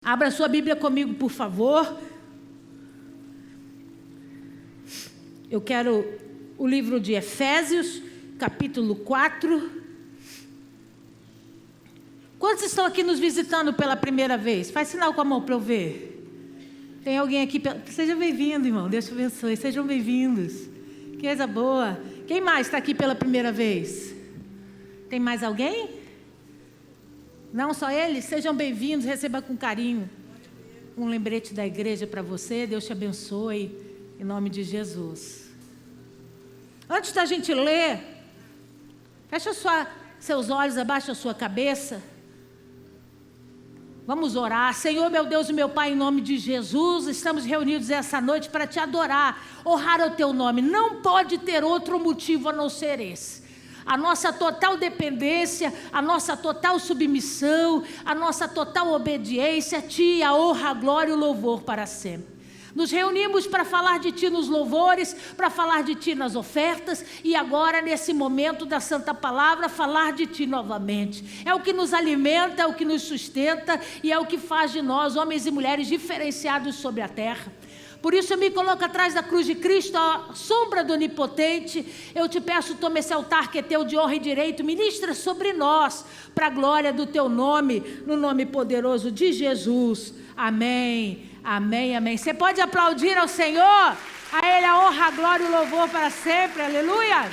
Abra sua Bíblia comigo, por favor. Eu quero o livro de Efésios, capítulo 4. Quantos estão aqui nos visitando pela primeira vez? Faz sinal com a mão para eu ver. Tem alguém aqui? Seja bem-vindo, irmão. Deus te abençoe. Sejam bem-vindos. Que coisa boa. Quem mais está aqui pela primeira vez? Tem mais alguém? Não só eles? Sejam bem-vindos. Receba com carinho um lembrete da igreja para você. Deus te abençoe. Em nome de Jesus. Antes da gente ler, fecha seus olhos, abaixa a sua cabeça. Vamos orar. Senhor, meu Deus e meu Pai, em nome de Jesus, estamos reunidos essa noite para te adorar, honrar o teu nome. Não pode ter outro motivo a não ser esse. A nossa total dependência, a nossa total submissão, a nossa total obediência a Ti, a honra, a glória e o louvor para sempre. Nos reunimos para falar de Ti nos louvores, para falar de Ti nas ofertas e agora, nesse momento da Santa Palavra, falar de Ti novamente. É o que nos alimenta, é o que nos sustenta e é o que faz de nós homens e mulheres diferenciados sobre a terra. Por isso eu me coloco atrás da cruz de Cristo, à sombra do Onipotente. Eu te peço, toma esse altar que é teu de honra e direito, ministra sobre nós, para a glória do teu nome, no nome poderoso de Jesus. Amém, amém, amém. Você pode aplaudir ao Senhor? A Ele a honra, a glória e o louvor para sempre, aleluia.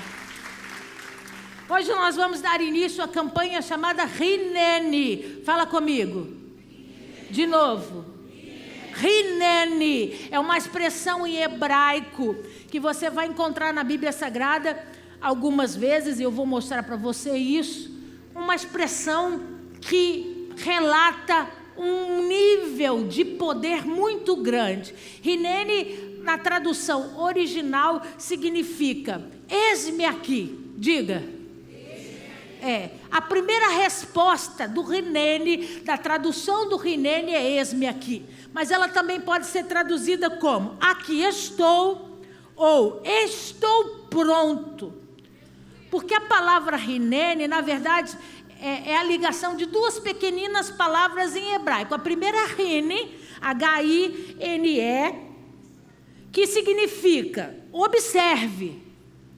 Hoje nós vamos dar início à campanha chamada Hineni. Fala comigo. De novo. Hineni é uma expressão em hebraico que você vai encontrar na Bíblia Sagrada algumas vezes, e eu vou mostrar para você isso. Uma expressão que relata um nível de poder muito grande. Hineni, na tradução original, significa eis-me aqui. Diga. A primeira resposta do Hineni, da tradução do Hineni é eis-me aqui. Mas ela também pode ser traduzida como aqui estou ou estou pronto. Porque a palavra Hineni, na verdade, é a ligação de duas pequeninas palavras em hebraico. A primeira é Hine, H-I-N-E, que significa observe,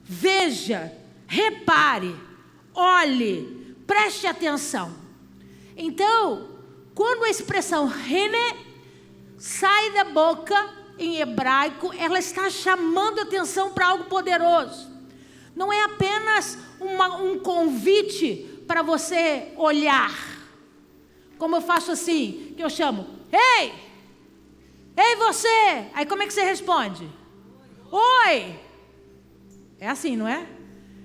veja, repare, olhe, preste atenção. Então, quando a expressão Hine sai da boca em hebraico, ela está chamando atenção para algo poderoso. Não é apenas um convite para você olhar, como eu faço assim, que eu chamo, ei você, aí como é que você responde? Oi, é assim, não é?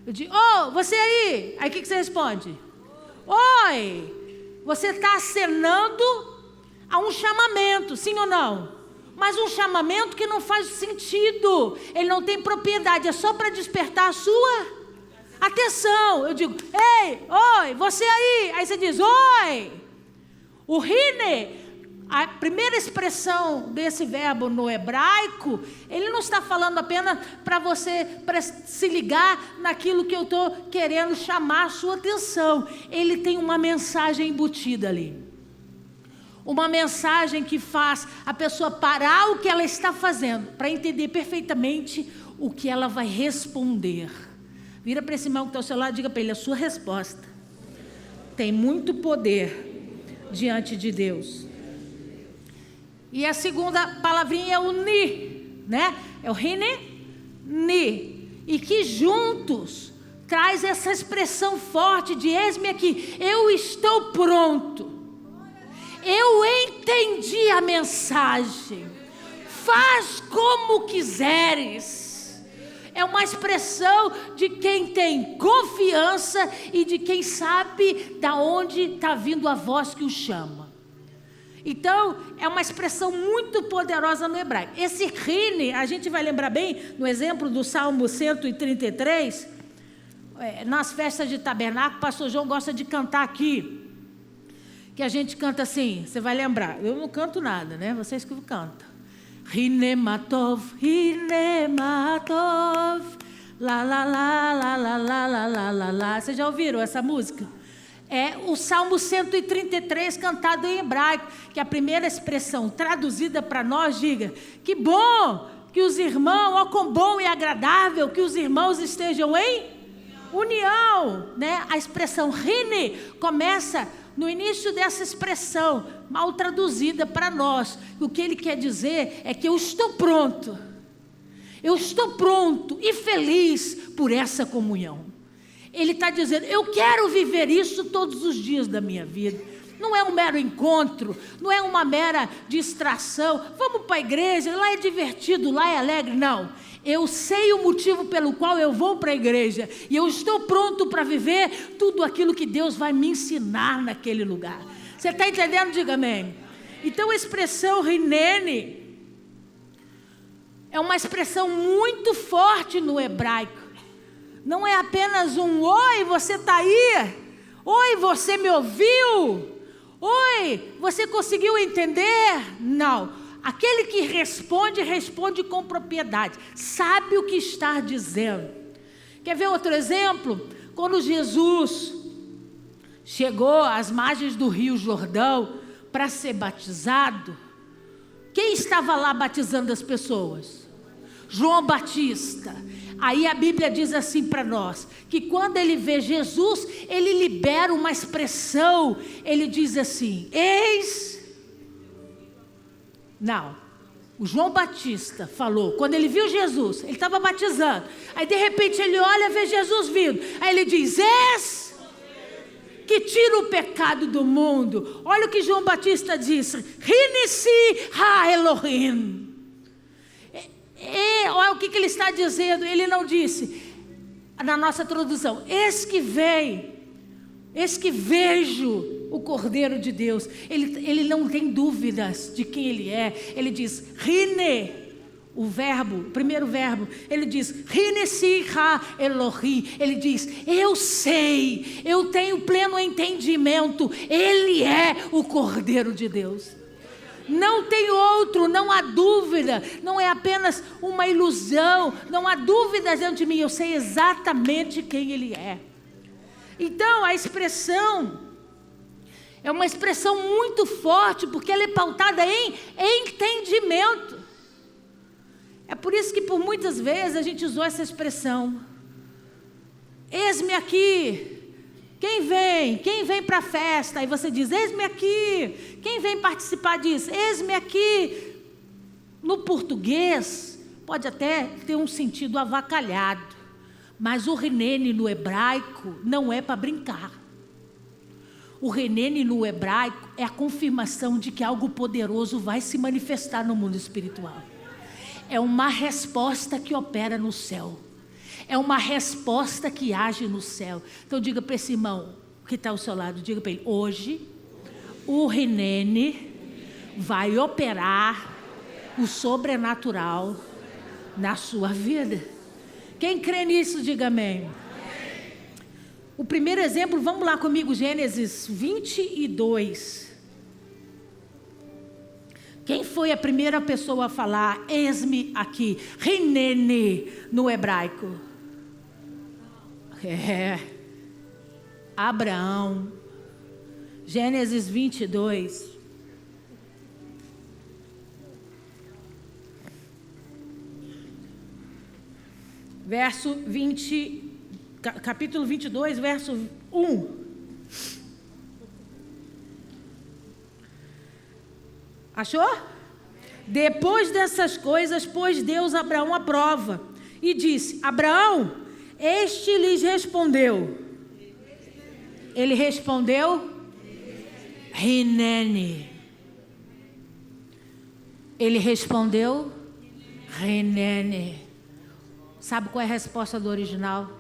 Eu digo, você aí o que você responde? Oi, você está acenando a um chamamento, sim ou não? Mas um chamamento que não faz sentido, ele não tem propriedade, é só para despertar a sua atenção. Eu digo, ei, oi, você aí você diz, oi. O Hine, a primeira expressão desse verbo no hebraico, ele não está falando apenas para você se ligar naquilo que eu estou querendo chamar a sua atenção. Ele tem uma mensagem embutida ali. Uma mensagem que faz a pessoa parar o que ela está fazendo, para entender perfeitamente o que ela vai responder. Vira para esse irmão que está ao seu lado e diga para ele, a sua resposta tem muito poder diante de Deus. E a segunda palavrinha é o ni, né? É o hine, ni. E que juntos traz essa expressão forte de eis-me aqui, eu estou pronto. Eu entendi a mensagem. Faz como quiseres. É uma expressão de quem tem confiança e de quem sabe da onde está vindo a voz que o chama. Então, é uma expressão muito poderosa no hebraico. Esse Hine, a gente vai lembrar bem no exemplo do Salmo 133, nas festas de tabernáculo, o pastor João gosta de cantar aqui. Que a gente canta assim, você vai lembrar. Eu não canto nada, né? Vocês que cantam. Hinematov, Hinematov, la la la la la la la la la la. Vocês já ouviram essa música? É o Salmo 133 cantado em hebraico, que a primeira expressão traduzida para nós diga: que bom que os irmãos, ó quão bom e agradável que os irmãos estejam em união, né? A expressão rine começa no início dessa expressão, mal traduzida para nós. O que ele quer dizer é que eu estou pronto e feliz por essa comunhão. Ele está dizendo: eu quero viver isso todos os dias da minha vida. Não é um mero encontro, não é uma mera distração. Vamos para a igreja, lá é divertido, lá é alegre. Não, eu sei o motivo pelo qual eu vou para a igreja. E eu estou pronto para viver tudo aquilo que Deus vai me ensinar naquele lugar. Você está entendendo? Diga amém. Então a expressão rinene é uma expressão muito forte no hebraico. Não é apenas um oi, você está aí? Oi, você me ouviu? Oi, você conseguiu entender? Não. Aquele que responde, responde com propriedade. Sabe o que está dizendo. Quer ver outro exemplo? Quando Jesus chegou às margens do Rio Jordão para ser batizado, quem estava lá batizando as pessoas? João Batista. Aí a Bíblia diz assim para nós, que quando ele vê Jesus, ele libera uma expressão, ele diz assim: o João Batista falou, quando ele viu Jesus, ele estava batizando, aí de repente ele olha e vê Jesus vindo, aí ele diz: eis que tira o pecado do mundo. Olha o que João Batista disse: Rinisi ha Elohim. Olha o que ele está dizendo. Ele não disse, na nossa tradução, eis que vejo o Cordeiro de Deus. Ele não tem dúvidas de quem ele é. Ele diz, rine, o primeiro verbo, ele diz, rinesi ha Elohim. Ele diz, eu sei, eu tenho pleno entendimento, ele é o Cordeiro de Deus. Não tem outro, não há dúvida, não é apenas uma ilusão, não há dúvidas dentro de mim, eu sei exatamente quem ele é. Então a expressão é uma expressão muito forte, porque ela é pautada em entendimento. É por isso que por muitas vezes a gente usou essa expressão: eis-me aqui. Quem vem para a festa? Aí você diz, eis-me aqui. Quem vem participar disso? Eis-me aqui. No português, pode até ter um sentido avacalhado, mas o rinene no hebraico não é para brincar. O rinene no hebraico é a confirmação de que algo poderoso vai se manifestar no mundo espiritual. É uma resposta que opera no céu. É uma resposta que age no céu. Então diga para esse irmão que está ao seu lado, diga para ele: hoje o rinene vai operar o sobrenatural na sua vida. Quem crê nisso, diga amém. O primeiro exemplo, vamos lá comigo, Gênesis 22. Quem foi a primeira pessoa a falar, eis-me aqui, rinene, no hebraico? Abraão. Gênesis 22. Verso 20, capítulo 22, verso 1. Achou? Depois dessas coisas, pôs Deus a Abraão à prova e disse: Abraão, este lhes respondeu. Ele respondeu, Rinene. Ele respondeu, Rinene. Sabe qual é a resposta do original?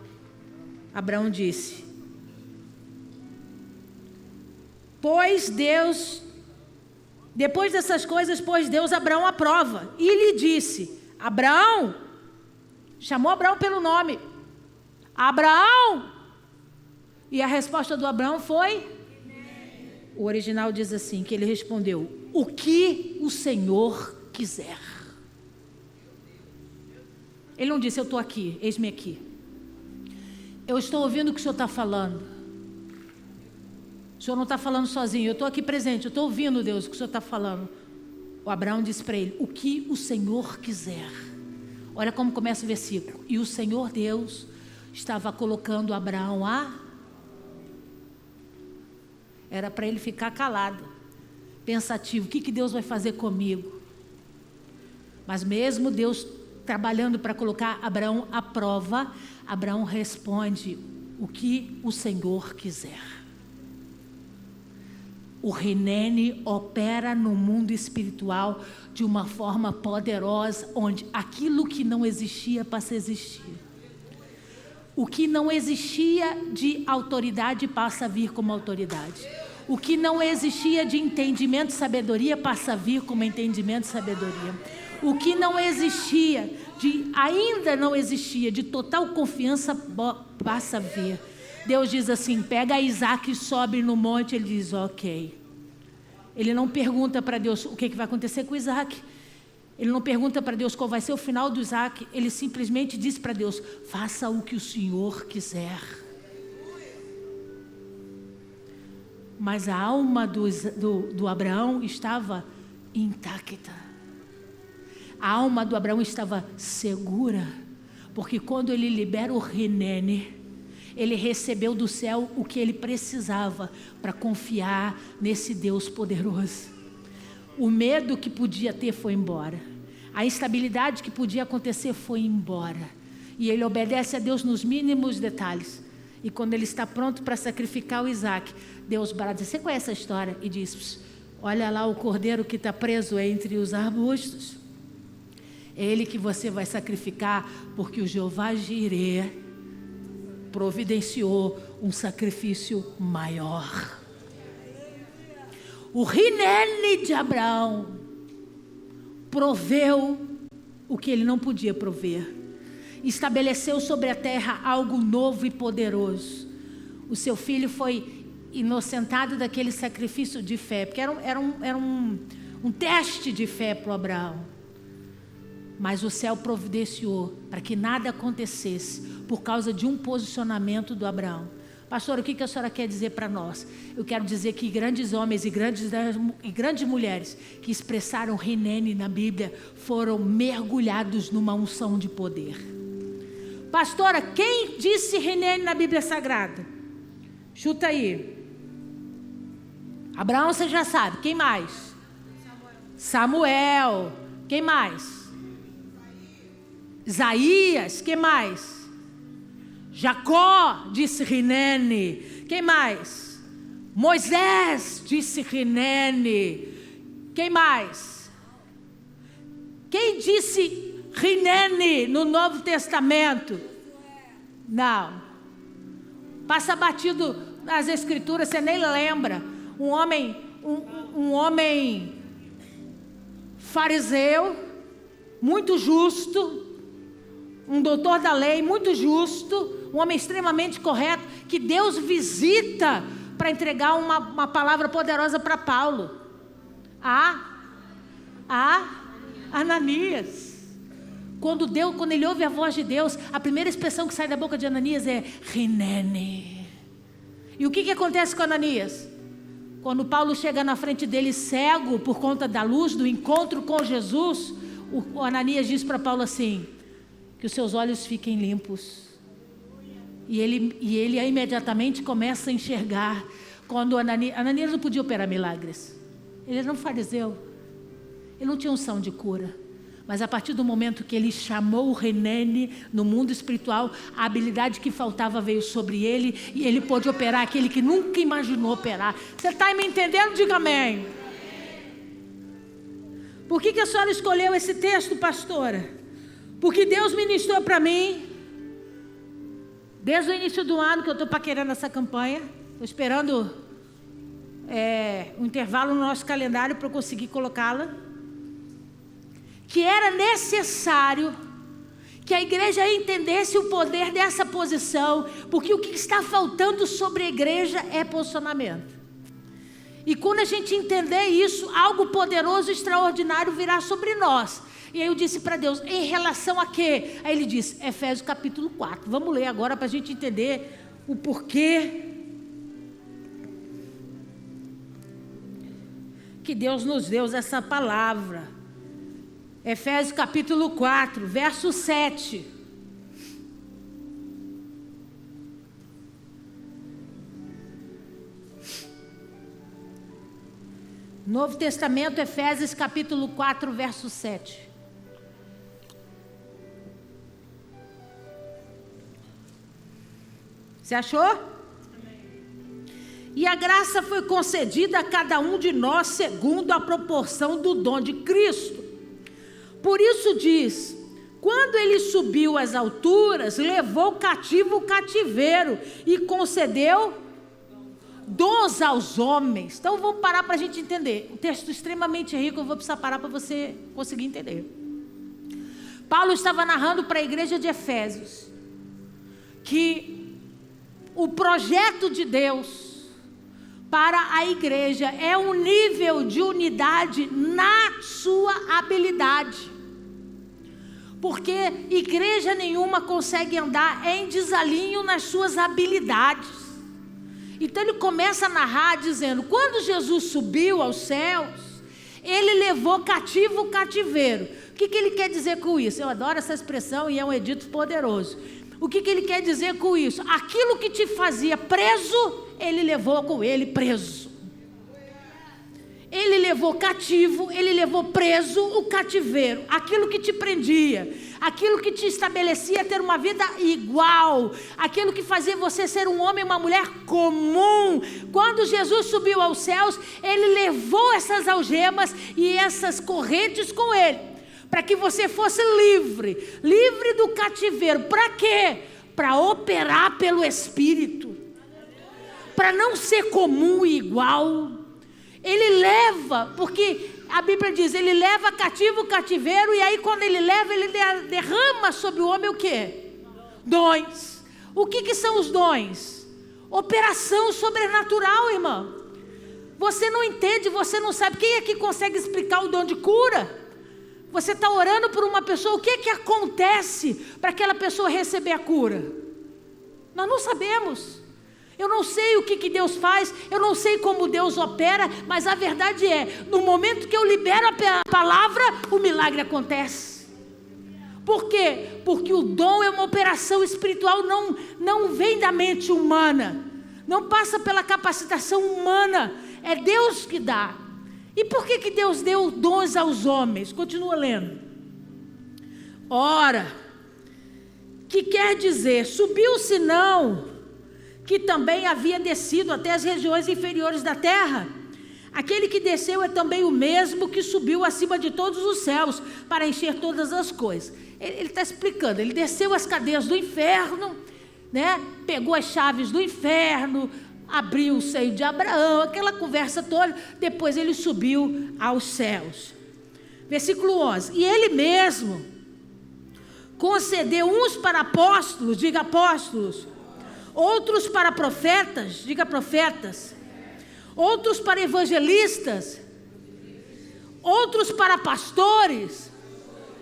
Abraão disse: depois dessas coisas, pôs Deus Abraão à prova e lhe disse: Abraão, chamou Abraão pelo nome, Abraão. E a resposta do Abraão foi? O original diz assim, que ele respondeu: o que o Senhor quiser. Ele não disse: eu estou aqui, eis-me aqui. Eu estou ouvindo o que o Senhor está falando. Senhor não está falando sozinho, eu estou aqui presente, eu estou ouvindo, Deus, o que o Senhor está falando. O Abraão disse para ele: o que o Senhor quiser. Olha como começa o versículo. E o Senhor Deus estava colocando Abraão Era para ele ficar calado, pensativo, o que Deus vai fazer comigo? Mas mesmo Deus trabalhando para colocar Abraão à prova, Abraão responde: o que o Senhor quiser. O Rinene opera no mundo espiritual de uma forma poderosa, onde aquilo que não existia passa a existir. O que não existia de autoridade passa a vir como autoridade. O que não existia de entendimento e sabedoria passa a vir como entendimento e sabedoria. O que não existia, ainda não existia, de total confiança passa a vir. Deus diz assim: pega Isaac e sobe no monte. Ele diz: ok. Ele não pergunta para Deus o que vai acontecer com Isaac. Ele não pergunta para Deus qual vai ser o final do Isaac. Ele simplesmente diz para Deus: faça o que o Senhor quiser. Mas a alma do Abraão estava intacta. A alma do Abraão estava segura, porque quando ele libera o Rinene, ele recebeu do céu o que ele precisava para confiar nesse Deus poderoso. O medo que podia ter foi embora. A instabilidade que podia acontecer foi embora. E ele obedece a Deus nos mínimos detalhes. E quando ele está pronto para sacrificar o Isaac, Deus brada. Você conhece a história? E diz: olha lá o cordeiro que está preso entre os arbustos. É ele que você vai sacrificar, porque o Jeová Jireh providenciou um sacrifício maior. O Rinene de Abraão proveu o que ele não podia prover. Estabeleceu sobre a terra algo novo e poderoso. O seu filho foi inocentado daquele sacrifício de fé, porque era um teste de fé para o Abraão. Mas o céu providenciou para que nada acontecesse por causa de um posicionamento do Abraão. Pastor, o que a senhora quer dizer para nós? Eu quero dizer que grandes homens e grandes mulheres que expressaram Rinene na Bíblia foram mergulhados numa unção de poder. Pastora, quem disse Rinene na Bíblia Sagrada? Chuta aí. Abraão, você já sabe. Quem mais? Samuel. Quem mais? Isaías. Quem mais? Jacó disse Rinene. Quem mais? Moisés disse Rinene. Quem mais? Quem disse Rinene no Novo Testamento? Não. Passa batido nas Escrituras, você nem lembra. Um homem fariseu, muito justo, um doutor da lei, muito justo, um homem extremamente correto, que Deus visita para entregar uma palavra poderosa para Paulo. Ananias. Quando ele ouve a voz de Deus, a primeira expressão que sai da boca de Ananias é Rinene. E o que acontece com Ananias? Quando Paulo chega na frente dele cego por conta da luz, do encontro com Jesus, o Ananias diz para Paulo assim: que os seus olhos fiquem limpos. E ele imediatamente começa a enxergar. Quando Ananias não podia operar milagres. Ele era um fariseu. Ele não tinha unção de cura. Mas a partir do momento que ele chamou o Rinene no mundo espiritual, a habilidade que faltava veio sobre ele e ele pôde operar aquele que nunca imaginou operar. Você está me entendendo? Diga amém. Por que a senhora escolheu esse texto, pastora? Porque Deus ministrou para mim, desde o início do ano que eu estou paquerando essa campanha, estou esperando um intervalo no nosso calendário para eu conseguir colocá-la, que era necessário que a igreja entendesse o poder dessa posição, porque o que está faltando sobre a igreja é posicionamento. E quando a gente entender isso, algo poderoso e extraordinário virá sobre nós. E aí eu disse para Deus: em relação a quê? Aí ele disse, Efésios capítulo 4. Vamos ler agora para a gente entender o porquê que Deus nos deu essa palavra. Efésios capítulo 4, verso 7. Novo Testamento, Efésios capítulo 4, verso 7. Você achou? E a graça foi concedida a cada um de nós segundo a proporção do dom de Cristo. Por isso diz: quando ele subiu às alturas, levou cativo o cativeiro e concedeu dons aos homens. Então vamos parar para a gente entender. Um texto extremamente rico, eu vou precisar parar para você conseguir entender. Paulo estava narrando para a igreja de Efésios que o projeto de Deus para a igreja é um nível de unidade na sua habilidade. Porque igreja nenhuma consegue andar em desalinho nas suas habilidades. Então ele começa a narrar dizendo: quando Jesus subiu aos céus, ele levou cativo o cativeiro. O que ele quer dizer com isso? Eu adoro essa expressão e é um edito poderoso. O que ele quer dizer com isso? Aquilo que te fazia preso, ele levou com ele preso. Ele levou cativo, ele levou preso o cativeiro. Aquilo que te prendia, aquilo que te estabelecia ter uma vida igual, aquilo que fazia você ser um homem e uma mulher comum. Quando Jesus subiu aos céus, ele levou essas algemas e essas correntes com ele, para que você fosse livre do cativeiro. Para quê? Para operar pelo Espírito, para não ser comum e igual. Ele leva, porque a Bíblia diz, ele leva cativo o cativeiro, e aí quando ele leva, ele derrama sobre o homem o quê? Dons. O que são os dons? Operação sobrenatural, irmão. Você não entende, você não sabe. Quem aqui consegue explicar o dom de cura? Você está orando por uma pessoa, o que acontece para aquela pessoa receber a cura? Nós não sabemos. Eu não sei o que Deus faz, eu não sei como Deus opera, mas a verdade é, no momento que eu libero a palavra, o milagre acontece. Por quê? Porque o dom é uma operação espiritual, não vem da mente humana, não passa pela capacitação humana, é Deus que dá. E por que Deus deu dons aos homens? Continua lendo. Ora, que quer dizer, subiu-se não, que também havia descido até as regiões inferiores da terra. Aquele que desceu é também o mesmo que subiu acima de todos os céus, para encher todas as coisas. Ele está explicando, ele desceu as cadeias do inferno, né? Pegou as chaves do inferno, abriu o seio de Abraão, aquela conversa toda. Depois ele subiu aos céus. Versículo 11. E ele mesmo concedeu uns para apóstolos, diga apóstolos, outros para profetas, diga profetas, outros para evangelistas, outros para pastores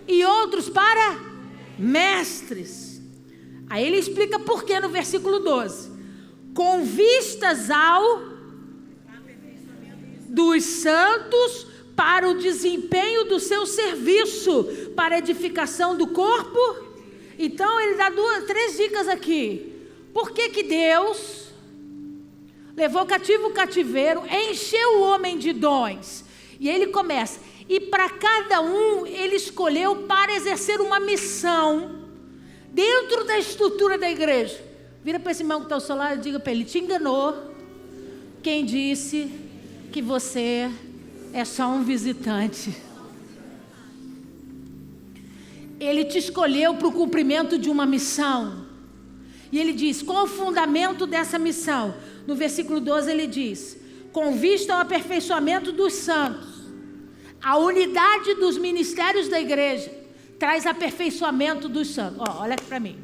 e outros para mestres. Aí ele explica por quê no versículo 12. Com vistas ao dos santos para o desempenho do seu serviço, para a edificação do corpo. Então ele dá três dicas aqui. Por que Deus levou cativo o cativeiro, encheu o homem de dons? E ele começa, e para cada um ele escolheu para exercer uma missão dentro da estrutura da igreja. Vira para esse irmão que está ao seu lado e diga para ele: te enganou quem disse que você é só um visitante. Ele te escolheu para o cumprimento de uma missão. E ele diz, qual o fundamento dessa missão? No versículo 12 ele diz, com vista ao aperfeiçoamento dos santos. A unidade dos ministérios da igreja traz aperfeiçoamento dos santos. Olha aqui para mim.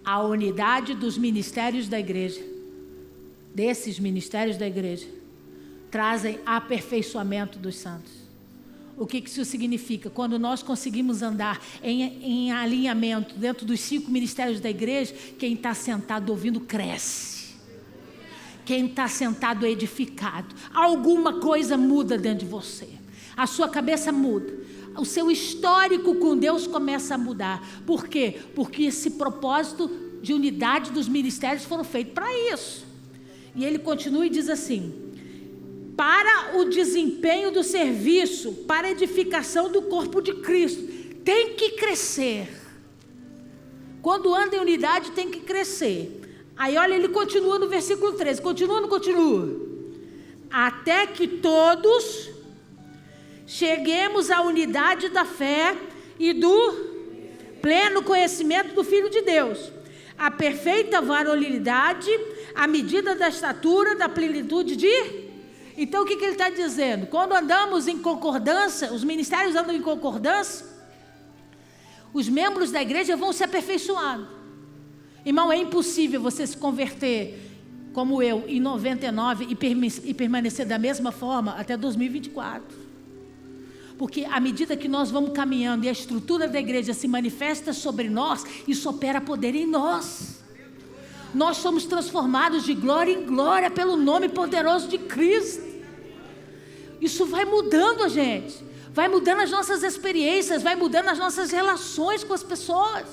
A unidade dos ministérios da igreja, desses ministérios da igreja, trazem aperfeiçoamento dos santos. O que isso significa? Quando nós conseguimos andar em alinhamento dentro dos 5 ministérios da igreja, quem está sentado ouvindo cresce. quem está sentado é edificado. Alguma coisa muda dentro de você. A sua cabeça muda. O seu histórico com Deus começa a mudar. Por quê? Porque esse propósito de unidade dos ministérios foram feitos para isso. E ele continua e diz assim: para o desempenho do serviço, para a edificação do corpo de Cristo, tem que crescer. Quando anda em unidade, tem que crescer. Aí olha, ele continua no versículo 13, continua ou não continua? Até que todos cheguemos à unidade da fé e do pleno conhecimento do Filho de Deus, a perfeita varonilidade, à medida da estatura, da plenitude de... Então o que ele está dizendo? Quando andamos em concordância, os ministérios andam em concordância, os membros da igreja vão se aperfeiçoando. Irmão, é impossível você se converter como eu em 99 e permanecer da mesma forma até 2024. Porque à medida que nós vamos caminhando e a estrutura da igreja se manifesta sobre nós, isso opera poder em nós. Nós somos transformados de glória em glória pelo nome poderoso de Cristo. Isso vai mudando a gente, vai mudando as nossas experiências, vai mudando as nossas relações com as pessoas.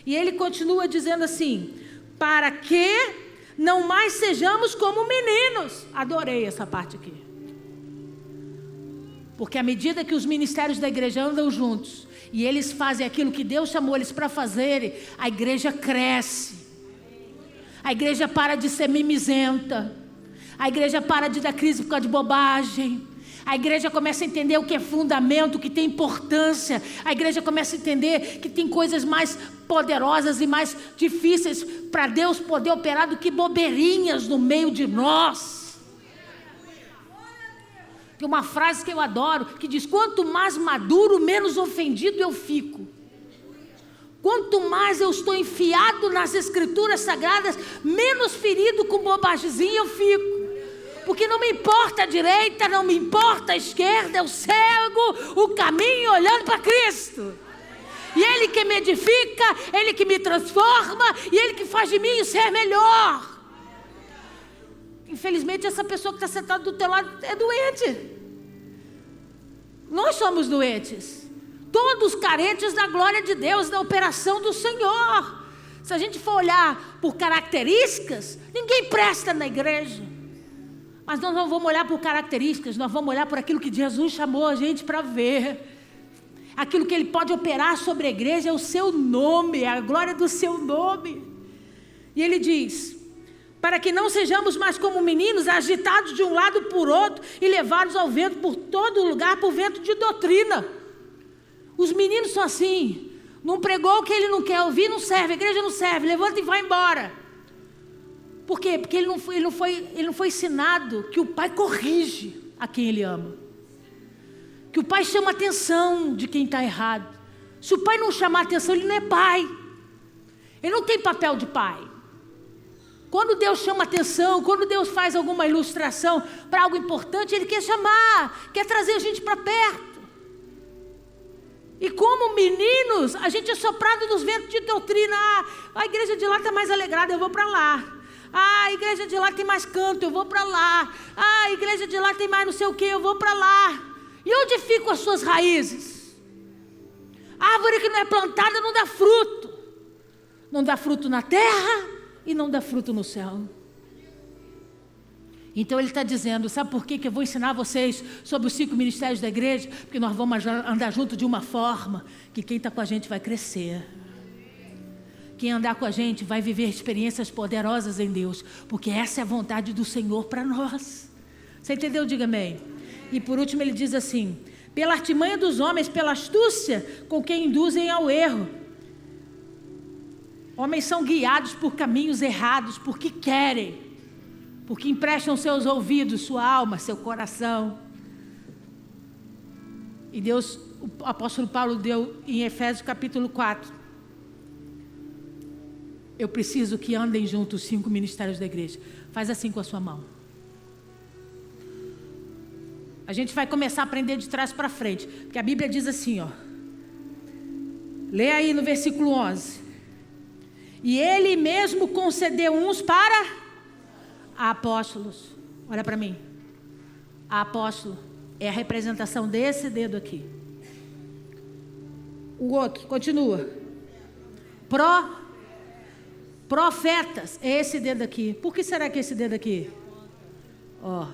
E ele continua dizendo assim: para que não mais sejamos como meninos. Adorei essa parte aqui. Porque à medida que os ministérios da igreja andam juntos e eles fazem aquilo que Deus chamou eles para fazerem, a igreja cresce. A igreja para de ser mimizenta. A igreja para de dar crise por causa de bobagem. A igreja começa a entender o que é fundamento, o que tem importância. A igreja começa a entender que tem coisas mais poderosas e mais difíceis para Deus poder operar do que bobeirinhas no meio de nós. Tem uma frase que eu adoro, que diz: quanto mais maduro, menos ofendido eu fico. Quanto mais eu estou enfiado nas escrituras sagradas, menos ferido com bobagemzinha eu fico. Porque não me importa a direita, não me importa a esquerda, eu cego o caminho olhando para Cristo. E Ele que me edifica, Ele que me transforma, e Ele que faz de mim ser melhor. Infelizmente essa pessoa que está sentada do teu lado é doente. Nós somos doentes. Todos carentes da glória de Deus, da operação do Senhor. Se a gente for olhar por características, ninguém presta na igreja. Mas nós não vamos olhar por características, nós vamos olhar por aquilo que Jesus chamou a gente para ver. Aquilo que Ele pode operar sobre a igreja é o seu nome, é a glória do seu nome. E Ele diz: para que não sejamos mais como meninos, agitados de um lado por outro e levados ao vento por todo lugar, por vento de doutrina. Os meninos são assim, não pregou o que ele não quer ouvir, não serve, a igreja não serve, levanta e vai embora. Por quê? Porque ele não foi ensinado que o pai corrige a quem ele ama, que o pai chama a atenção de quem está errado. Se o pai não chamar a atenção, ele não é pai, ele não tem papel de pai. Quando Deus chama a atenção, quando Deus faz alguma ilustração para algo importante, Ele quer chamar, quer trazer a gente para perto. E como meninos, a gente é soprado nos ventos de doutrina. A igreja de lá está mais alegrada, eu vou para lá. A igreja de lá tem mais canto, eu vou para lá. A igreja de lá tem mais não sei o que, eu vou para lá. E onde ficam as suas raízes? A árvore que não é plantada não dá fruto. Não dá fruto na terra e não dá fruto no céu. Então ele está dizendo: sabe por que eu vou ensinar vocês sobre os 5 ministérios da igreja? Porque nós vamos andar junto de uma forma que quem está com a gente vai crescer. Quem andar com a gente vai viver experiências poderosas em Deus, porque essa é a vontade do Senhor para nós. Você entendeu? Diga amém. E por último ele diz assim: pela artimanha dos homens, pela astúcia com que induzem ao erro. Homens são guiados por caminhos errados, porque querem, porque emprestam seus ouvidos, sua alma, seu coração. E Deus, o apóstolo Paulo deu em Efésios capítulo 4. Eu preciso que andem juntos os 5 ministérios da igreja. Faz assim com a sua mão. A gente vai começar a aprender de trás para frente, porque a Bíblia diz assim, ó. Lê aí no versículo 11. E Ele mesmo concedeu uns para Há apóstolos. Olha para mim. Há apóstolo. É a representação desse dedo aqui. O outro, continua. Profetas. É esse dedo aqui. Por que será que é esse dedo aqui? Ó.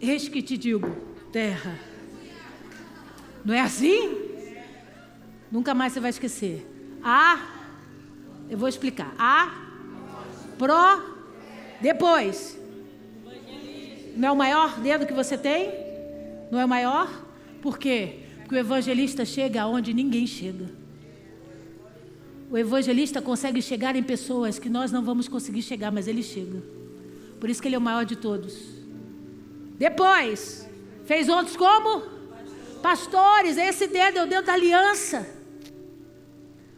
Eis que te digo, terra. Não é assim? Nunca mais você vai esquecer. Eu vou explicar. Depois. Não é o maior dedo que você tem? Não é o maior? Por quê? Porque o evangelista chega aonde ninguém chega. O evangelista consegue chegar em pessoas que nós não vamos conseguir chegar, mas ele chega. Por isso que ele é o maior de todos. Depois, fez outros como? Pastores. Esse dedo é o dedo da aliança.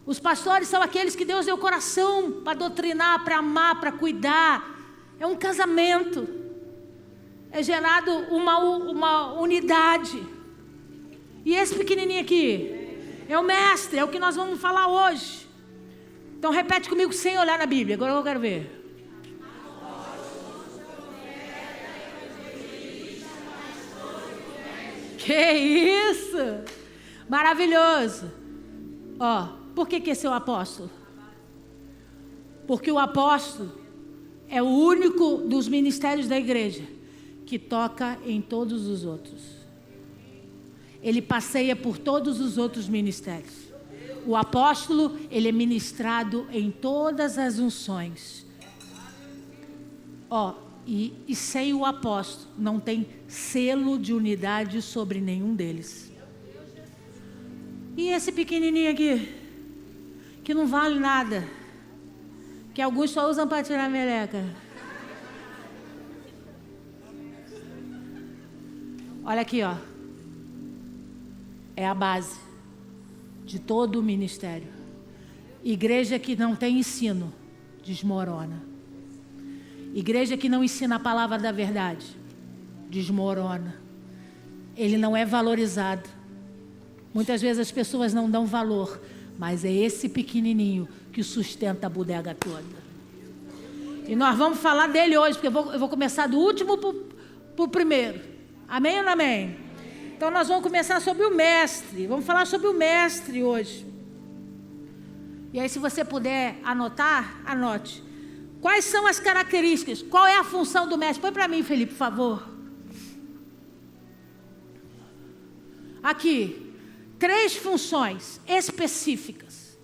Os pastores são aqueles que Deus deu coração para doutrinar, para amar, para cuidar. É um casamento. É gerado uma unidade. E esse pequenininho aqui é o mestre, é o que nós vamos falar hoje. Então repete comigo sem olhar na Bíblia. Agora eu quero ver. Que isso? Maravilhoso. Por que esse é o apóstolo? Porque o apóstolo é o único dos ministérios da igreja que toca em todos os outros. Ele passeia por todos os outros ministérios. O apóstolo, ele é ministrado em todas as unções. E sem o apóstolo, não tem selo de unidade sobre nenhum deles. E esse pequenininho aqui, que não vale nada, que alguns só usam para tirar meleca. Olha aqui, é a base de todo o ministério. Igreja que não tem ensino, desmorona. Igreja que não ensina a palavra da verdade, desmorona. Ele não é valorizado. Muitas vezes as pessoas não dão valor, mas é esse pequenininho que sustenta a bodega toda. E nós vamos falar dele hoje, porque eu vou começar do último para o primeiro. Amém ou não amém? Então nós vamos começar sobre o mestre. Vamos falar sobre o mestre hoje. E aí, se você puder anotar, anote. Quais são as características? Qual é a função do mestre? Põe para mim, Felipe, por favor. Aqui, 3 funções específicas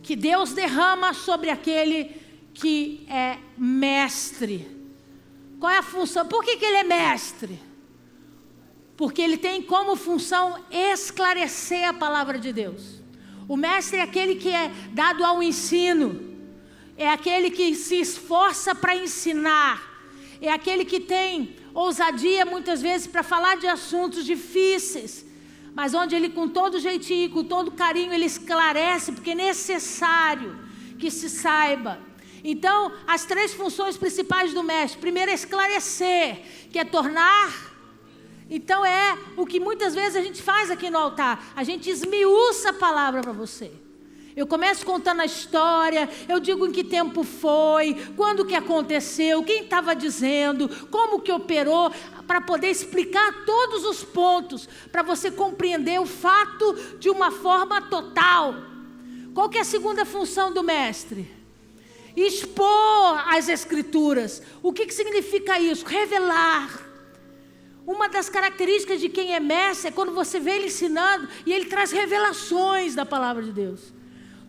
que Deus derrama sobre aquele que é mestre. Qual é a função? Por que ele é mestre? Porque ele tem como função esclarecer a palavra de Deus. O mestre é aquele que é dado ao ensino. É aquele que se esforça para ensinar. É aquele que tem ousadia muitas vezes para falar de assuntos difíceis. Mas onde ele, com todo jeitinho, com todo carinho, ele esclarece, porque é necessário que se saiba. Então, as 3 funções principais do mestre. Primeiro é esclarecer, que é tornar. Então é o que muitas vezes a gente faz aqui no altar. A gente esmiuça a palavra para você. Eu começo contando a história, eu digo em que tempo foi, quando que aconteceu, quem estava dizendo, como que operou, para poder explicar todos os pontos, para você compreender o fato de uma forma total. Qual que é a segunda função do mestre? Expor as escrituras. O que significa isso? Revelar. Uma das características de quem é mestre é quando você vê ele ensinando e ele traz revelações da palavra de Deus.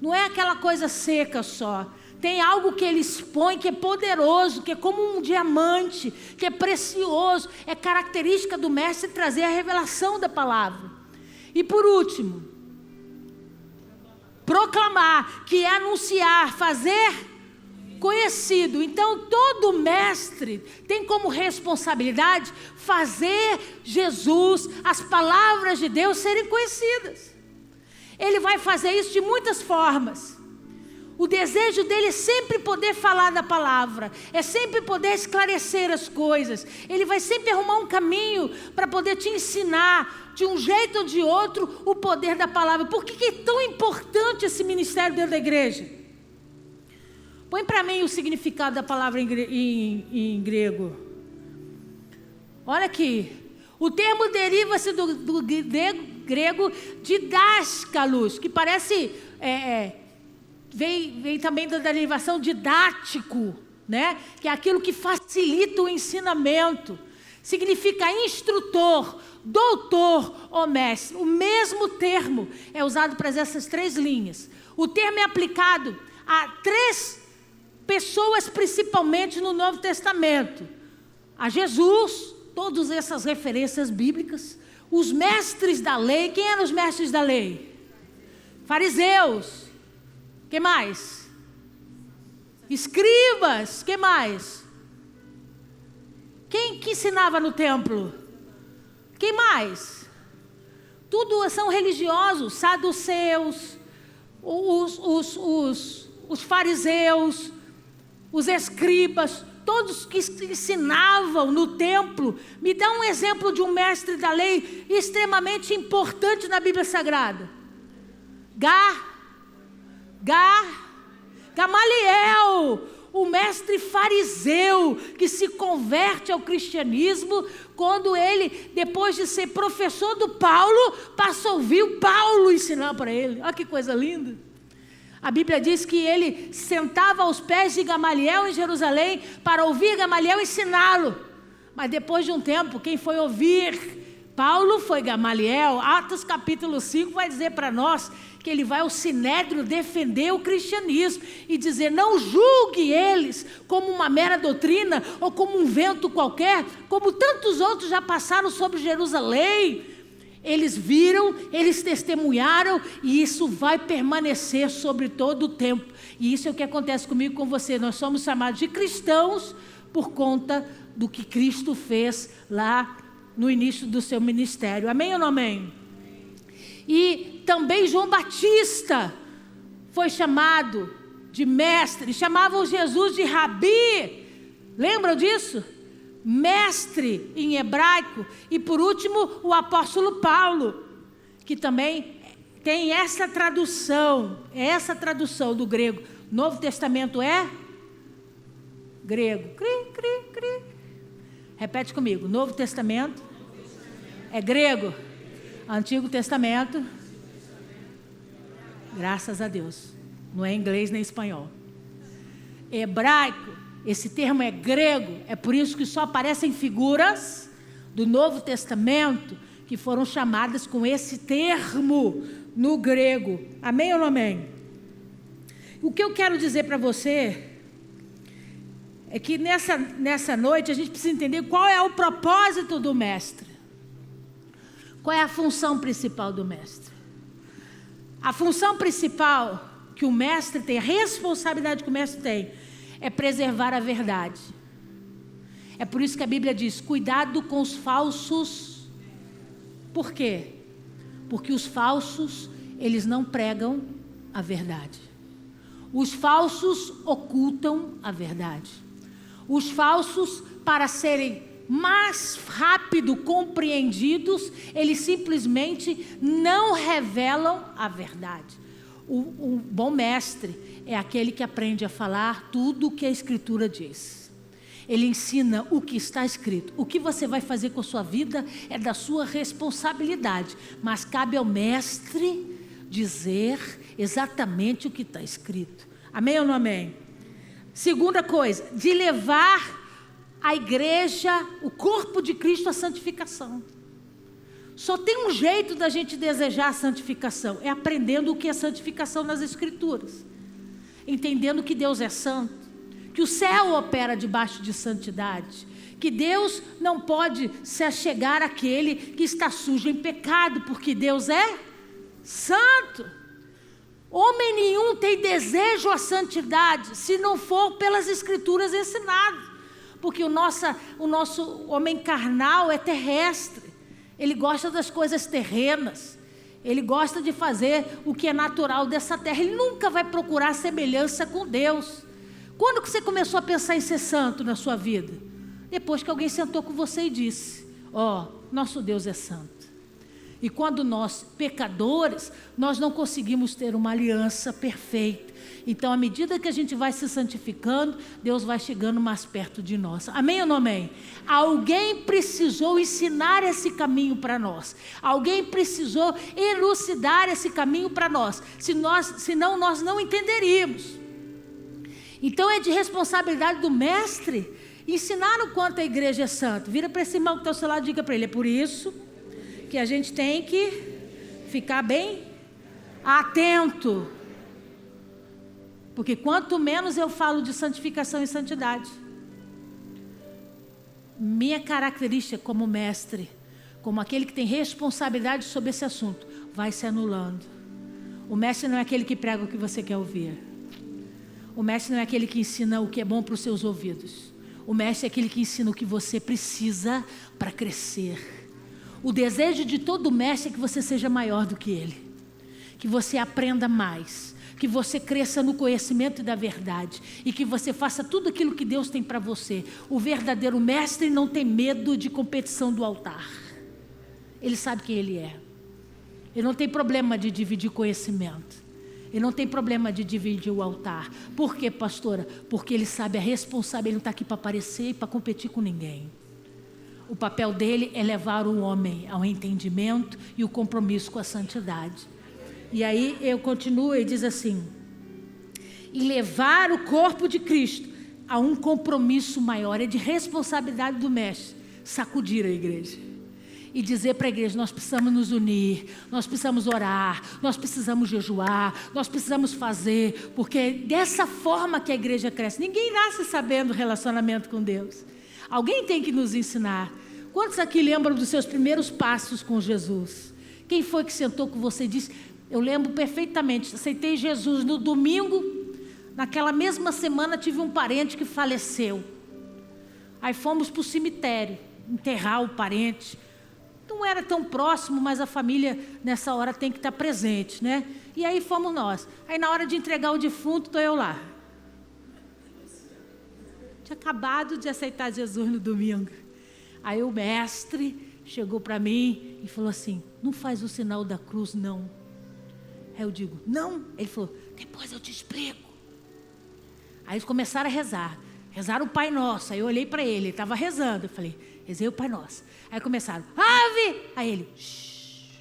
Não é aquela coisa seca só. Tem algo que ele expõe que é poderoso, que é como um diamante, que é precioso. É característica do mestre trazer a revelação da palavra. E por último, proclamar, que é anunciar, fazer conhecido. Então todo mestre tem como responsabilidade fazer Jesus, as palavras de Deus serem conhecidas. Ele vai fazer isso de muitas formas. O desejo dele é sempre poder falar da palavra, é sempre poder esclarecer as coisas. Ele vai sempre arrumar um caminho para poder te ensinar, de um jeito ou de outro, o poder da palavra. Por que é tão importante esse ministério dentro da igreja? Põe para mim o significado da palavra em grego. Olha aqui. O termo deriva-se do grego didáskalos, que parece... Vem também da derivação didático, né? Que é aquilo que facilita o ensinamento. Significa instrutor, doutor ou mestre. O mesmo termo é usado para essas 3 linhas. O termo é aplicado a 3 pessoas, principalmente no Novo Testamento. A Jesus, todas essas referências bíblicas. Os mestres da lei. Quem eram os mestres da lei? Fariseus. Que mais? Escribas. Que mais? Quem que ensinava no templo? Quem mais? Tudo são religiosos, saduceus, os fariseus, os escribas, todos que ensinavam no templo. Me dá um exemplo de um mestre da lei extremamente importante na Bíblia Sagrada. Gamaliel, o mestre fariseu que se converte ao cristianismo quando ele, depois de ser professor do Paulo, passa a ouvir o Paulo ensinar para ele. Olha que coisa linda. A Bíblia diz que ele sentava aos pés de Gamaliel em Jerusalém para ouvir Gamaliel ensiná-lo. Mas depois de um tempo, quem foi ouvir Paulo foi Gamaliel. Atos capítulo 5 vai dizer para nós que ele vai ao Sinédrio defender o cristianismo e dizer: não julgue eles como uma mera doutrina ou como um vento qualquer, como tantos outros já passaram sobre Jerusalém. Eles viram, eles testemunharam, e isso vai permanecer sobre todo o tempo. E isso é o que acontece comigo e com você. Nós somos chamados de cristãos por conta do que Cristo fez lá no início do seu ministério. Amém ou não amém? E também João Batista foi chamado de mestre. Chamavam Jesus de Rabi. Lembram disso? Mestre em hebraico. E por último, o apóstolo Paulo, que também tem essa tradução do grego. Novo Testamento é grego. Repete comigo. Novo Testamento é grego. Antigo Testamento, graças a Deus, não é inglês nem espanhol. Hebraico, esse termo é grego, é por isso que só aparecem figuras do Novo Testamento que foram chamadas com esse termo no grego. Amém ou não amém? O que eu quero dizer para você é que nessa noite a gente precisa entender qual é o propósito do mestre. Qual é a função principal do mestre? A função principal que o mestre tem, a responsabilidade que o mestre tem, é preservar a verdade. É por isso que a Bíblia diz: cuidado com os falsos. Por quê? Porque os falsos, eles não pregam a verdade. Os falsos ocultam a verdade. Os falsos, para serem mais rápido compreendidos, eles simplesmente não revelam a verdade. O bom mestre é aquele que aprende a falar tudo o que a Escritura diz. Ele ensina o que está escrito. O que você vai fazer com a sua vida é da sua responsabilidade, mas cabe ao mestre dizer exatamente o que está escrito. Amém ou não amém? Segunda coisa, de levar a igreja, o corpo de Cristo, à santificação. Só tem um jeito da gente desejar a santificação, é aprendendo o que é santificação nas Escrituras, entendendo que Deus é santo, que o céu opera debaixo de santidade, que Deus não pode se achegar àquele que está sujo em pecado, porque Deus é santo. Homem nenhum tem desejo à santidade se não for pelas Escrituras ensinado. Porque o nosso homem carnal é terrestre. Ele gosta das coisas terrenas. Ele gosta de fazer o que é natural dessa terra. Ele nunca vai procurar semelhança com Deus. Quando que você começou a pensar em ser santo na sua vida? Depois que alguém sentou com você e disse: ó, nosso Deus é santo. E quando nós, pecadores, nós não conseguimos ter uma aliança perfeita. Então, à medida que a gente vai se santificando, Deus vai chegando mais perto de nós. Amém ou não amém? Alguém precisou ensinar esse caminho para nós. Alguém precisou elucidar esse caminho para nós. Senão nós não entenderíamos. Então, é de responsabilidade do mestre ensinar o quanto a igreja é santa. Vira para esse irmão que está ao seu lado e diga para ele: é por isso que a gente tem que ficar bem atento. Porque quanto menos eu falo de santificação e santidade, minha característica como mestre, como aquele que tem responsabilidade sobre esse assunto, vai se anulando. O mestre não é aquele que prega o que você quer ouvir. O mestre não é aquele que ensina o que é bom para os seus ouvidos. O mestre é aquele que ensina o que você precisa para crescer. O desejo de todo mestre é que você seja maior do que ele, que você aprenda mais, que você cresça no conhecimento da verdade e que você faça tudo aquilo que Deus tem para você. O verdadeiro mestre não tem medo de competição do altar. Ele sabe quem ele é. Ele não tem problema de dividir conhecimento. Ele não tem problema de dividir o altar. Por quê, pastora? Porque ele sabe a responsabilidade. Ele não está aqui para aparecer e para competir com ninguém. O papel dele é levar o homem ao entendimento e o compromisso com a santidade. E aí eu continuo e diz assim: e levar o corpo de Cristo a um compromisso maior. É de responsabilidade do mestre sacudir a igreja e dizer para a igreja: nós precisamos nos unir, nós precisamos orar, nós precisamos jejuar, nós precisamos fazer, porque é dessa forma que a igreja cresce. Ninguém nasce sabendo o relacionamento com Deus. Alguém tem que nos ensinar. Quantos aqui lembram dos seus primeiros passos com Jesus? Quem foi que sentou com você e disse: eu lembro perfeitamente, aceitei Jesus no domingo, naquela mesma semana tive um parente que faleceu. Aí fomos para o cemitério, enterrar o parente. Não era tão próximo, mas a família nessa hora tem que estar presente, né? E aí fomos nós. Aí na hora de entregar o defunto, estou eu lá. Tinha acabado de aceitar Jesus no domingo. Aí o mestre chegou para mim e falou assim: não faz o sinal da cruz, não. Aí eu digo: não. Ele falou: depois eu te explico. Aí eles começaram a rezar. Rezaram o Pai Nosso. Aí eu olhei para ele estava rezando. Eu falei: rezei o Pai Nosso. Aí começaram: ave! Aí ele: shh.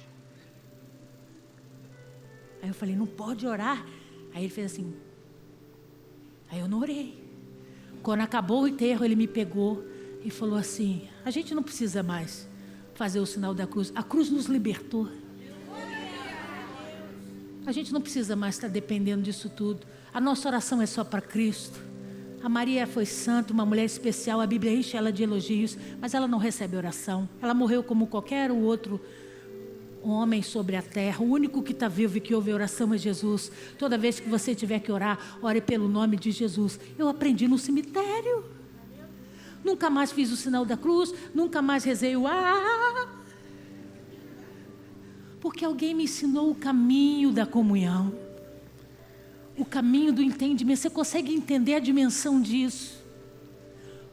Aí eu falei: não pode orar. Aí ele fez assim. Aí eu não orei. Quando acabou o enterro, ele me pegou e falou assim: a gente não precisa mais fazer o sinal da cruz. A cruz nos libertou. A gente não precisa mais estar dependendo disso tudo. A nossa oração é só para Cristo. A Maria foi santa, uma mulher especial. A Bíblia enche ela de elogios, mas ela não recebe oração. Ela morreu como qualquer outro homem sobre a terra. O único que está vivo e que ouve oração é Jesus. Toda vez que você tiver que orar, ore pelo nome de Jesus. Eu aprendi no cemitério. Nunca mais fiz o sinal da cruz, nunca mais rezei o porque alguém me ensinou o caminho da comunhão, o caminho do entendimento. Você consegue entender a dimensão disso?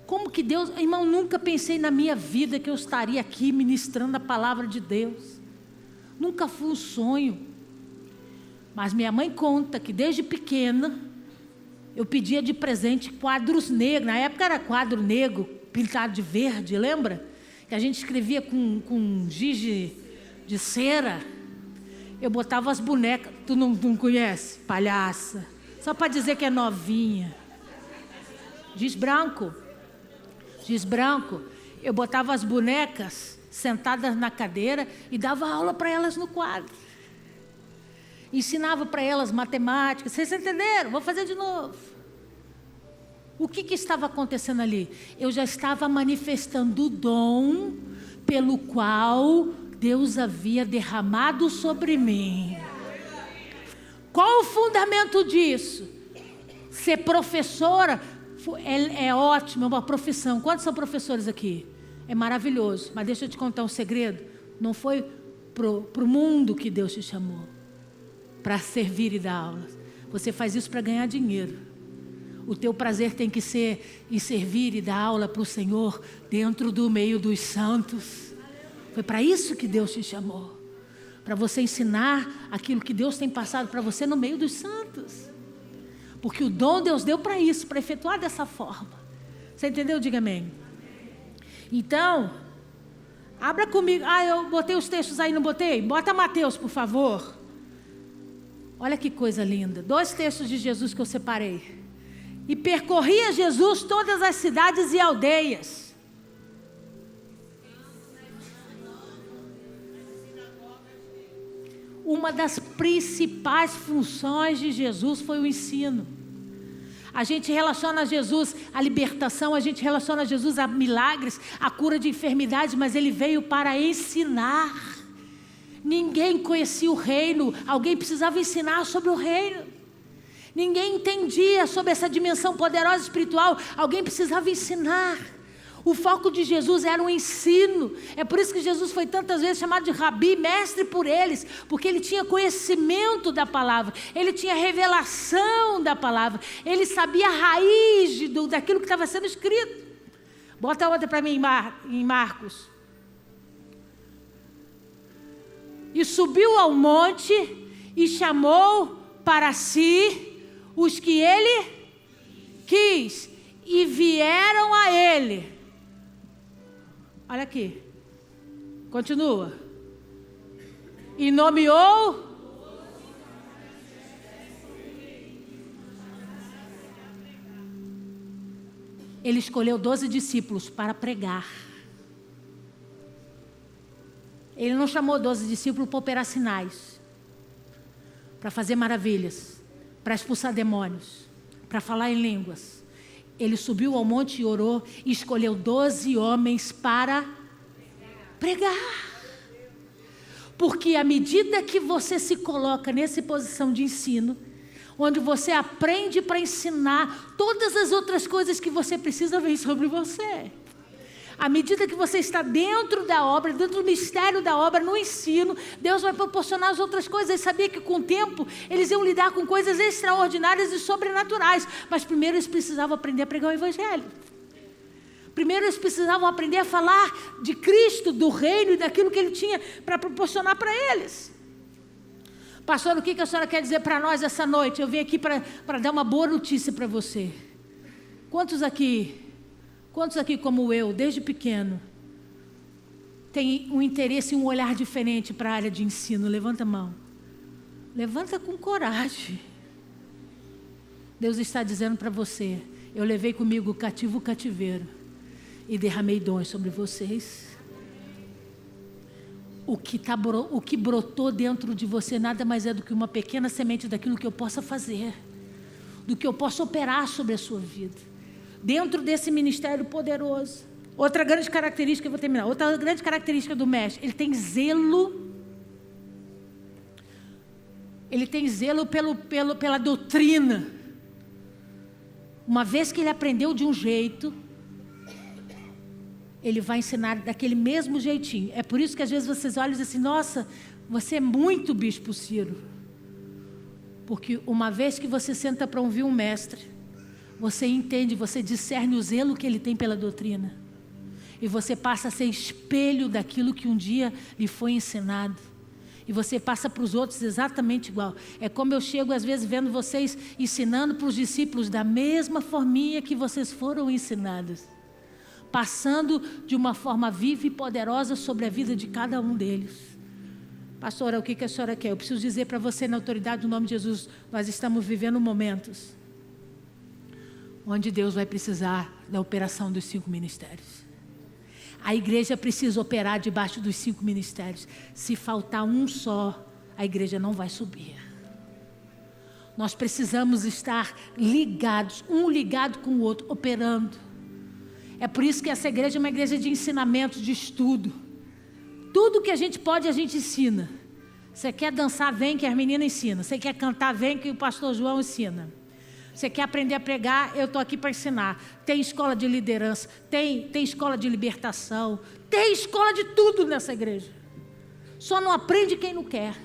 Como que Deus... Irmão, nunca pensei na minha vida que eu estaria aqui ministrando a palavra de Deus. Nunca foi um sonho. Mas minha mãe conta que desde pequena eu pedia de presente quadros negros. Na época era quadro negro pintado de verde, lembra? Que a gente escrevia com giz de cera. Eu botava as bonecas. Tu não conhece? Palhaça. Só para dizer que é novinha. Giz branco. Giz branco. Eu botava as bonecas sentadas na cadeira e dava aula para elas no quadro. Ensinava para elas matemática. Vocês entenderam? Vou fazer de novo. O que estava acontecendo ali? Eu já estava manifestando o dom pelo qual Deus havia derramado sobre mim. Qual o fundamento disso? Ser professora é ótimo, é uma profissão. Quantos são professores aqui? É maravilhoso, mas deixa eu te contar um segredo. Não foi pro mundo que Deus te chamou para servir e dar aula. Você faz isso para ganhar dinheiro. O teu prazer tem que ser em servir e dar aula para o Senhor dentro do meio dos santos. Foi para isso que Deus te chamou. para você ensinar aquilo que Deus tem passado para você no meio dos santos. Porque o dom Deus deu para isso, para efetuar dessa forma. Você entendeu? Diga amém. Então, abra comigo. Eu botei os textos aí, não botei? Bota Mateus, por favor. Olha que coisa linda. 2 textos de Jesus que eu separei. E percorria Jesus todas as cidades e aldeias. Uma das principais funções de Jesus foi o ensino. A gente relaciona Jesus à libertação, a gente relaciona Jesus a milagres, a cura de enfermidades, mas ele veio para ensinar. Ninguém conhecia o reino, alguém precisava ensinar sobre o reino. Ninguém entendia sobre essa dimensão poderosa espiritual, alguém precisava ensinar. O foco de Jesus era o ensino. É por isso que Jesus foi tantas vezes chamado de Rabi, mestre por eles, porque ele tinha conhecimento da palavra, ele tinha revelação da palavra, ele sabia a raiz daquilo que estava sendo escrito. Bota outra para mim em Marcos. E subiu ao monte e chamou para si os que ele quis, e vieram a ele. Olha aqui, continua. E nomeou. Ele escolheu 12 discípulos para pregar. Ele não chamou 12 discípulos para operar sinais, para fazer maravilhas, para expulsar demônios, para falar em línguas. Ele subiu ao monte e orou e escolheu 12 homens para pregar. Porque à medida que você se coloca nessa posição de ensino, onde você aprende para ensinar, todas as outras coisas que você precisa vêm sobre você. À medida que você está dentro da obra, dentro do mistério da obra, no ensino, Deus vai proporcionar as outras coisas. Ele sabia que com o tempo eles iam lidar com coisas extraordinárias e sobrenaturais, mas primeiro eles precisavam aprender a pregar o Evangelho. Primeiro eles precisavam aprender a falar de Cristo, do reino e daquilo que Ele tinha para proporcionar para eles. Pastor, o que a senhora quer dizer para nós essa noite? Eu vim aqui para dar uma boa notícia para você. Quantos aqui como eu, desde pequeno, tem um interesse e um olhar diferente para a área de ensino? Levanta a mão. Levanta com coragem. Deus está dizendo para você: eu levei comigo o cativo o cativeiro e derramei dons sobre vocês. O que brotou dentro de você nada mais é do que uma pequena semente daquilo que eu possa fazer, do que eu possa operar sobre a sua vida. Dentro desse ministério poderoso. Outra grande característica, eu vou terminar. Outra grande característica do mestre, ele tem zelo. Ele tem zelo pela doutrina. Uma vez que ele aprendeu de um jeito, ele vai ensinar daquele mesmo jeitinho. É por isso que às vezes vocês olham e dizem assim: nossa, você é muito bispo Ciro. Porque uma vez que você senta para ouvir um mestre, você entende, você discerne o zelo que ele tem pela doutrina. E você passa a ser espelho daquilo que um dia lhe foi ensinado. E você passa para os outros exatamente igual. É como eu chego às vezes vendo vocês ensinando para os discípulos da mesma forminha que vocês foram ensinados. Passando de uma forma viva e poderosa sobre a vida de cada um deles. Pastora, o que a senhora quer? Eu preciso dizer para você, na autoridade do nome de Jesus, nós estamos vivendo momentos onde Deus vai precisar da operação dos 5 ministérios. A igreja precisa operar debaixo dos 5 ministérios. Se faltar um só, a igreja não vai subir. Nós precisamos estar ligados, um ligado com o outro, operando. É por isso que essa igreja é uma igreja de ensinamento, de estudo. Tudo que a gente pode, a gente ensina. Você quer dançar, vem que as meninas ensinam. Você quer cantar, vem que o pastor João ensina. Você quer aprender a pregar, eu estou aqui para ensinar. Tem escola de liderança, tem escola de libertação, tem escola de tudo nessa igreja. Só não aprende quem não quer.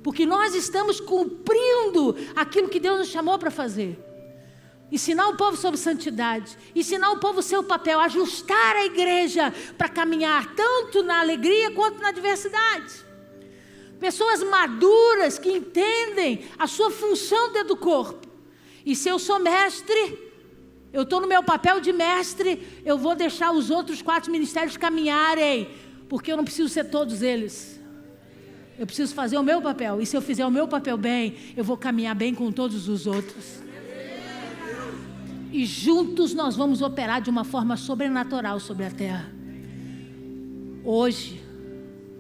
Porque nós estamos cumprindo aquilo que Deus nos chamou para fazer. Ensinar o povo sobre santidade, ensinar o povo o seu papel, ajustar a igreja para caminhar tanto na alegria quanto na adversidade. Pessoas maduras que entendem a sua função dentro do corpo. E se eu sou mestre, eu estou no meu papel de mestre, eu vou deixar os outros 4 ministérios caminharem, porque eu não preciso ser todos eles. Eu preciso fazer o meu papel, e se eu fizer o meu papel bem, eu vou caminhar bem com todos os outros. E juntos nós vamos operar de uma forma sobrenatural sobre a terra. Hoje,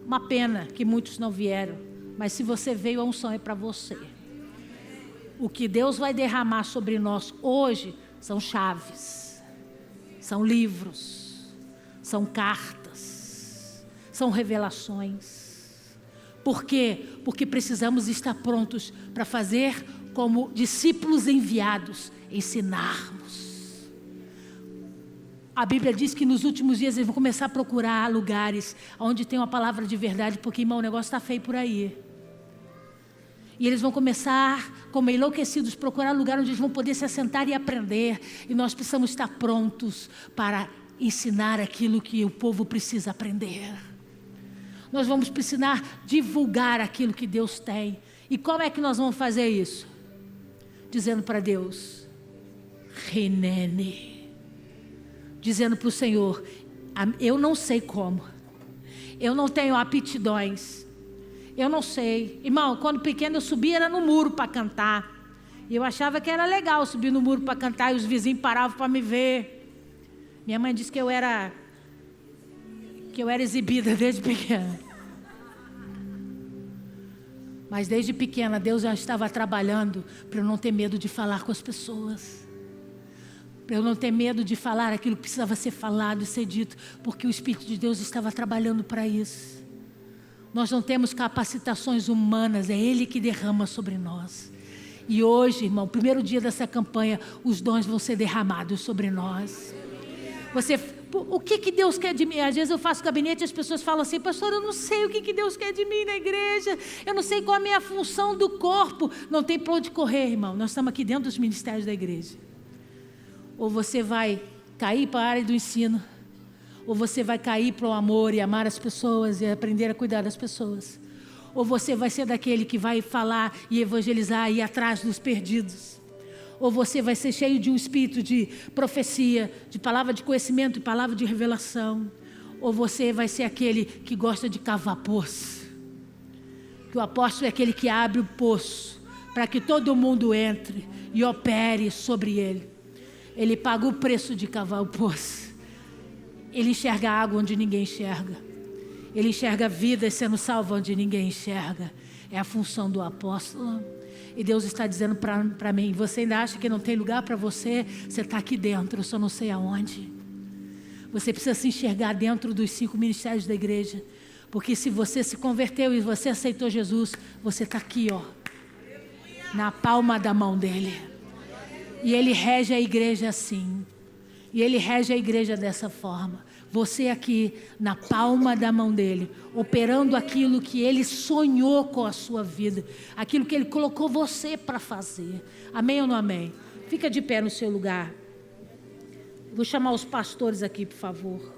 uma pena que muitos não vieram, mas se você veio, a unção é para você. O que Deus vai derramar sobre nós hoje são chaves, são livros, são cartas, são revelações. Por quê? Porque precisamos estar prontos para fazer como discípulos enviados, ensinarmos. A Bíblia diz que nos últimos dias eles vão começar a procurar lugares onde tem uma palavra de verdade, porque, irmão, o negócio está feio por aí. E eles vão começar, como enlouquecidos, procurar lugar onde eles vão poder se assentar e aprender. E nós precisamos estar prontos para ensinar aquilo que o povo precisa aprender. Nós vamos precisar divulgar aquilo que Deus tem. E como é que nós vamos fazer isso? Dizendo para Deus, Rinene. Dizendo para o Senhor, eu não sei como. Eu não tenho aptidões. Eu não sei. Irmão, quando pequeno eu subia era no muro para cantar. E eu achava que era legal subir no muro para cantar e os vizinhos paravam para me ver. Minha mãe disse que eu era exibida desde pequena. Mas desde pequena Deus já estava trabalhando para eu não ter medo de falar com as pessoas. Para eu não ter medo de falar aquilo que precisava ser falado e ser dito, porque o Espírito de Deus estava trabalhando para isso. Nós não temos capacitações humanas, é Ele que derrama sobre nós. E hoje, irmão, primeiro dia dessa campanha, os dons vão ser derramados sobre nós. O que Deus quer de mim? Às vezes eu faço gabinete e as pessoas falam assim, pastor, eu não sei o que Deus quer de mim na igreja, eu não sei qual é a minha função do corpo. Não tem para onde correr, irmão, nós estamos aqui dentro dos ministérios da igreja. Ou você vai cair para a área do ensino, ou você vai cair para o amor e amar as pessoas e aprender a cuidar das pessoas. Ou você vai ser daquele que vai falar e evangelizar e ir atrás dos perdidos. Ou você vai ser cheio de um espírito de profecia, de palavra de conhecimento e palavra de revelação. Ou você vai ser aquele que gosta de cavar poço. Que o apóstolo é aquele que abre o poço para que todo mundo entre e opere sobre ele. Ele paga o preço de cavar o poço. Ele enxerga água onde ninguém enxerga. Ele enxerga vidas sendo salvas onde ninguém enxerga. É a função do apóstolo. E Deus está dizendo para mim, você ainda acha que não tem lugar para você? Você está aqui dentro, eu só não sei aonde. Você precisa se enxergar dentro dos 5 ministérios da igreja. Porque se você se converteu e você aceitou Jesus, você está aqui, ó, na palma da mão dele. E ele rege a igreja assim. E ele rege a igreja dessa forma. Você aqui na palma da mão dele, operando aquilo que ele sonhou com a sua vida, aquilo que ele colocou você para fazer. Amém ou não amém? Fica de pé no seu lugar. Vou chamar os pastores aqui, por favor.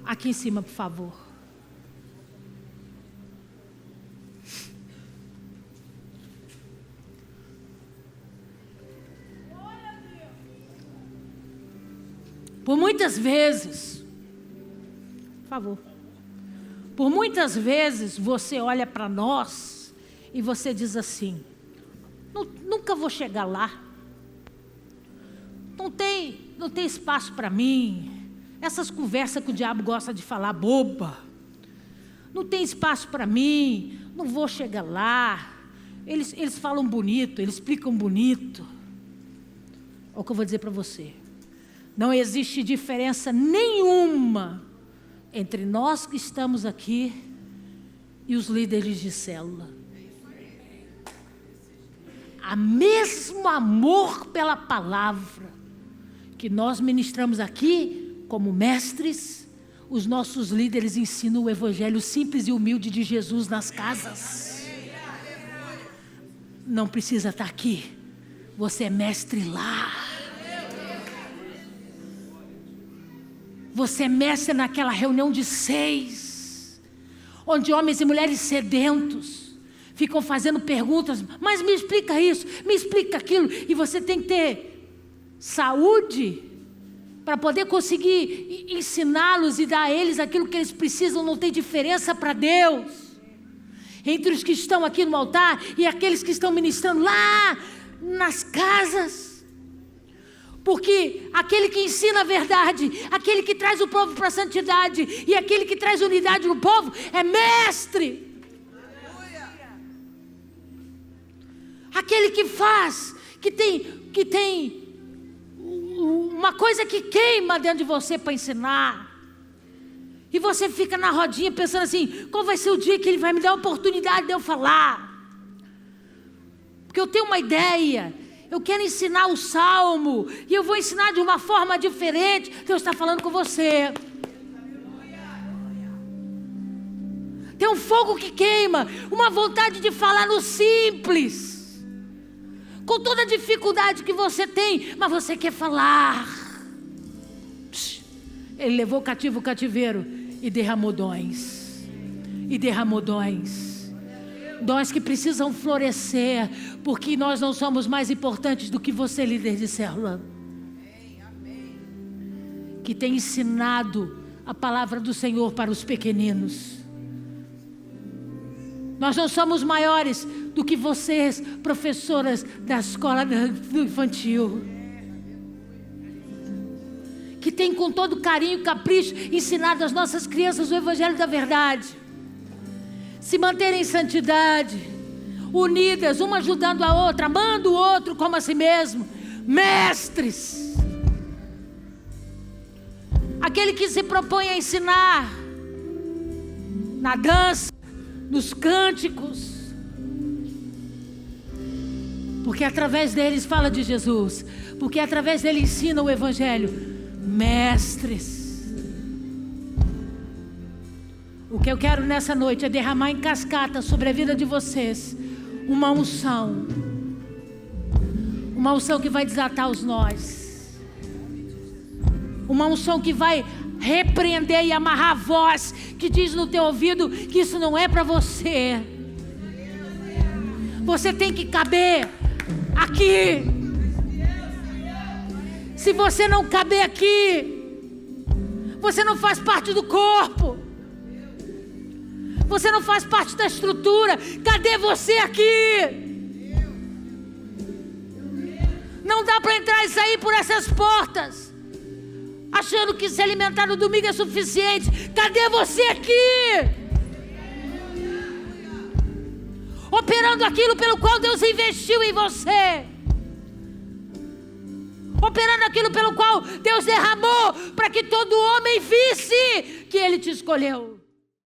Aqui em cima, por favor. Por muitas vezes, por favor, por muitas vezes você olha para nós e você diz assim, nunca vou chegar lá, não tem espaço para mim, essas conversas que o diabo gosta de falar boba, não tem espaço para mim, não vou chegar lá, eles falam bonito, eles explicam bonito. Olha o que eu vou dizer para você. Não existe diferença nenhuma entre nós que estamos aqui e os líderes de célula. Há mesmo amor pela palavra que nós ministramos aqui como mestres, os nossos líderes ensinam o evangelho simples e humilde de Jesus nas casas. Não precisa estar aqui, você é mestre lá. Você é mestre naquela reunião de 6, onde homens e mulheres sedentos ficam fazendo perguntas, mas me explica isso, me explica aquilo, e você tem que ter saúde para poder conseguir ensiná-los e dar a eles aquilo que eles precisam. Não tem diferença para Deus entre os que estão aqui no altar e aqueles que estão ministrando lá nas casas. Porque aquele que ensina a verdade, aquele que traz o povo para a santidade e aquele que traz unidade no povo é mestre. Aquele que faz, que tem uma coisa que queima dentro de você para ensinar. E você fica na rodinha pensando assim, qual vai ser o dia que ele vai me dar a oportunidade de eu falar? Porque eu tenho uma ideia, eu quero ensinar o Salmo, e eu vou ensinar de uma forma diferente. Deus está falando com você. Tem um fogo que queima, uma vontade de falar no simples. Com toda a dificuldade que você tem, mas você quer falar. Ele levou cativo o cativeiro e derramou dons. E derramou dons. Dons que precisam florescer, porque nós não somos mais importantes do que você, líder de célula. Que tem ensinado a palavra do Senhor para os pequeninos. Nós não somos maiores do que vocês, professoras da escola do infantil. Que tem com todo carinho e capricho ensinado às nossas crianças o Evangelho da verdade. Se manterem em santidade, unidas, uma ajudando a outra, amando o outro como a si mesmo. Mestres. Aquele que se propõe a ensinar na dança, nos cânticos, porque através deles fala de Jesus, porque através dele ensina o Evangelho. Mestres. O que eu quero nessa noite é derramar em cascata sobre a vida de vocês uma unção que vai desatar os nós, uma unção que vai repreender e amarrar a voz que diz no teu ouvido que isso não é para você. Você tem que caber aqui. Se você não caber aqui, você não faz parte do corpo, você não faz parte da estrutura. Cadê você aqui? Não dá para entrar e sair por essas portas achando que se alimentar no domingo é suficiente. Cadê você aqui? Operando aquilo pelo qual Deus investiu em você. Operando aquilo pelo qual Deus derramou para que todo homem visse que Ele te escolheu.